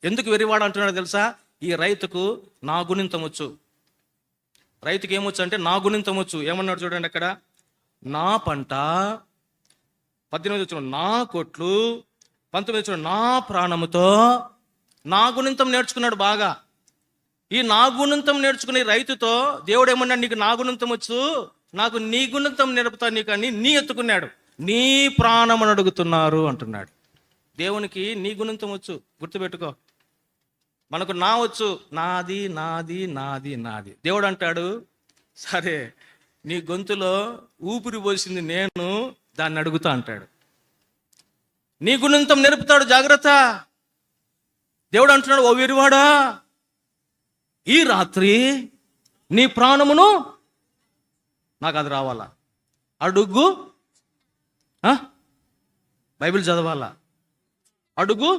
ఎందుకు వెర్రివాడు అంటున్నాడు తెలుసా? ఈ రైతుకు నా గుణింతం వచ్చు. రైతుకి ఏమొచ్చు అంటే నా గుణింతం వచ్చు. ఏమన్నాడు చూడండి అక్కడ, నా పంట, 18 వచ్చిన నా కొట్లు, 19 వచ్చిన నా ప్రాణముతో నా గుణింతం నేర్చుకున్నాడు బాగా. ఈ నా గుణింతం నేర్చుకునే రైతుతో దేవుడు ఏమన్నాడు, నీకు నా గుణింతం వచ్చు, నాకు నీ గుణింతం నేర్పుతా నీకు అని నీ ఎత్తుకున్నాడు. నీ ప్రాణమును అడుగుతున్నారు అంటున్నాడు. దేవునికి నీ గుణింతం వచ్చు, గుర్తుపెట్టుకో. మనకు నా వచ్చు, నాది నాది నాది నాది. దేవుడు అంటాడు, సరే నీ గొంతులో ఊపిరి పోసింది నేను, దాన్ని అడుగుతా అంటాడు. నీ గుణింతం నేర్పుతాడు, జాగ్రత్త. దేవుడు అంటున్నాడు, ఓ వెరివాడా, ఈ రాత్రి నీ ప్రాణమును నాకు అది రావాలా, అడుగు. బైబిల్ చదవాలా, అడుగు.